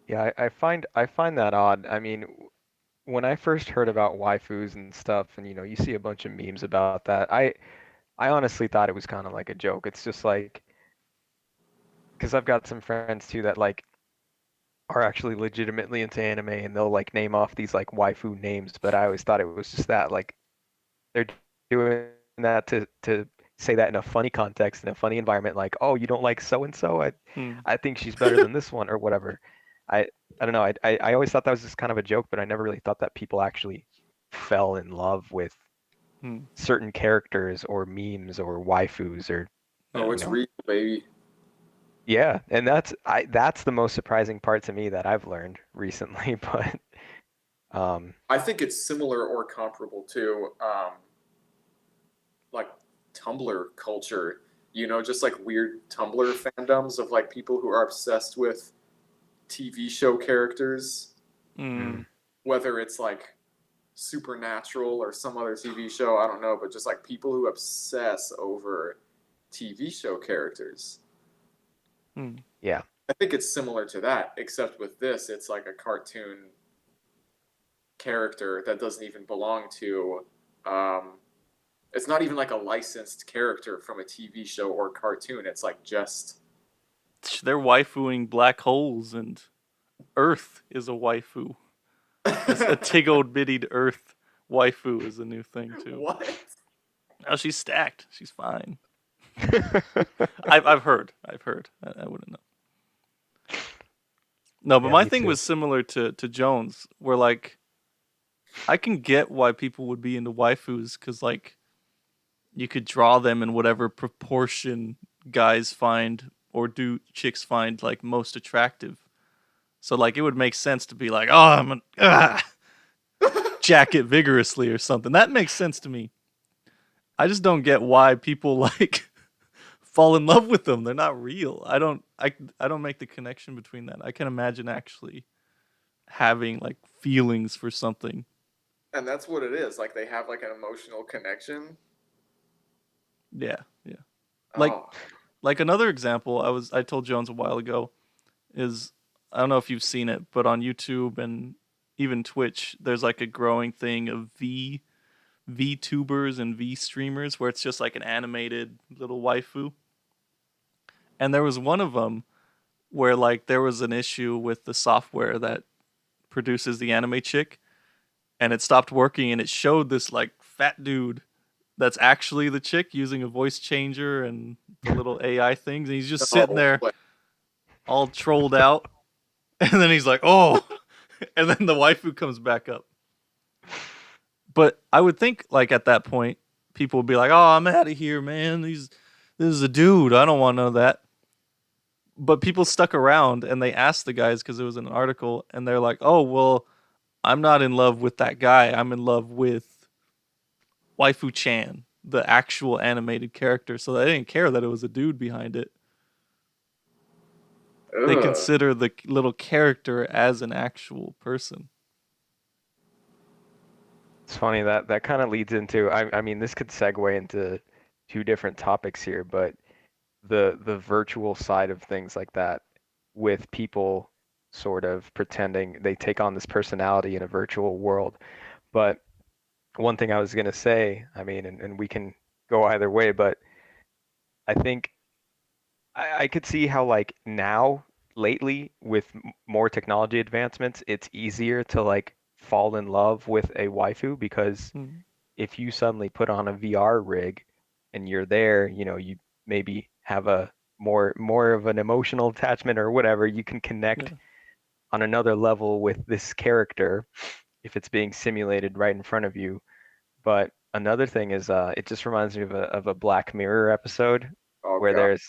Yeah, I find that odd. I mean, when I first heard about waifus and stuff, and you see a bunch of memes about that, I honestly thought it was kind of like a joke. It's just like because I've got some friends too that like are actually legitimately into anime, and they'll like name off these like waifu names, but I always thought it was just that like they're doing that to say that in a funny context, in a funny environment, like, oh, you don't like so and so? Hmm. I think she's better than this one or whatever. I I don't know. I always thought that was just kind of a joke, but I never really thought that people actually fell in love with Hmm. certain characters or memes or waifus or Oh, Yeah. you it's know. real, baby. Yeah, and that's the most surprising part to me that I've learned recently, but um I think it's similar or comparable to like Tumblr culture. You know, just like weird Tumblr fandoms of like people who are obsessed with TV show characters, Hmm. mm, whether it's like Supernatural or some other TV show, I don't know, but just like people who obsess over TV show characters. Hmm. yeah. I think it's similar to that, except with this, it's like a cartoon character that doesn't even belong to. Um, it's not even like a licensed character from a TV show or cartoon. It's like just They're waifuing black holes, and Earth is a waifu. A tiggled bittied Earth waifu is a new thing too. what? Oh, she's stacked. She's fine. I've heard. I've heard. I wouldn't know. No, but Yeah, my me thing too. was similar to Jones, where like I can get why people would be into waifus because like you could draw them in whatever proportion guys find or do chicks find like most attractive. So like it would make sense to be like, oh, I'm an jack it vigorously or something. That makes sense to me. I just don't get why people like fall in love with them. They're not real. I don't make the connection between that. I can imagine actually having like feelings for something. And that's what it is. Like they have like an emotional connection. Yeah, yeah. Like Oh, another example I told Jones a while ago is I don't know if you've seen it, but on YouTube and even Twitch, there's like a growing thing of VTubers and V streamers where it's just like an animated little waifu. And there was one of them where like there was an issue with the software that produces the anime chick and it stopped working and it showed this like fat dude that's actually the chick using a voice changer and the little AI things and he's just sitting no there way. all trolled out and then he's like, "Oh." And then the waifu comes back up. But I would think like at that point people would be like, "Oh, I'm out of here, man. This is a dude. I don't want none of that." But people stuck around and they asked the guys because it was an article and they're like, "Oh, well, I'm not in love with that guy. I'm in love with Waifu Chan, the actual animated character." So they didn't care that it was a dude behind it. They Ugh. consider the little character as an actual person. It's funny that that kind of leads into I mean this could segue into two different topics here, but the virtual side of things like that with people sort of pretending they take on this personality in a virtual world. But one thing I was gonna say, I mean, and we can go either way, but I think I could see how like now lately with more technology advancements, it's easier to like fall in love with a waifu because Hmm. if you suddenly put on a VR rig and you're there, you maybe have a more of an emotional attachment or whatever, you can connect Yeah. on another level with this character if it's being simulated right in front of you. But another thing is it just reminds me of a Black Mirror episode Oh where god. there's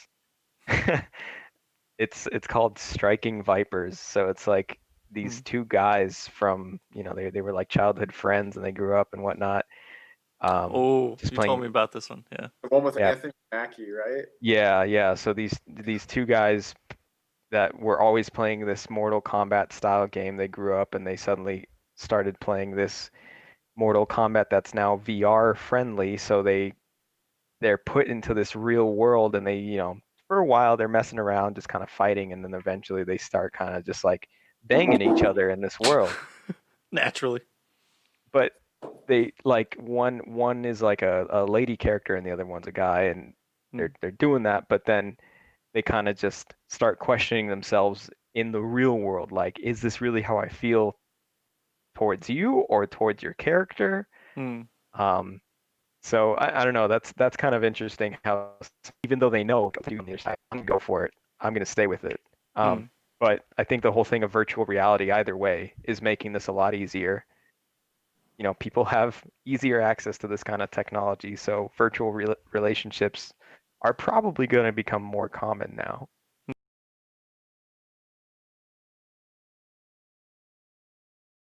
it's called Striking Vipers. So it's like Hmm. these two guys from, they were like childhood friends and they grew up and whatnot. Um, Oh, just you told playing, me about this one. Yeah. The one with yeah, Anthony Mackie, right? yeah, yeah. So these two guys that were always playing this Mortal Kombat style game, they grew up and they suddenly started playing this Mortal Kombat that's now VR friendly. So they're put into this real world and they, for a while they're messing around, just kind of fighting, and then eventually they start kind of just like banging each other in this world. Naturally. But they like one is like a lady character and the other one's a guy, and they're doing that, but then they kind of just start questioning themselves in the real world. Like, is this really how I feel towards you or towards your character? Mm. So I don't know. That's kind of interesting how even though they know I'm gonna go for it, I'm gonna stay with it. But I think the whole thing of virtual reality either way is making this a lot easier. You know, people have easier access to this kind of technology, so virtual relationships are probably going to become more common now.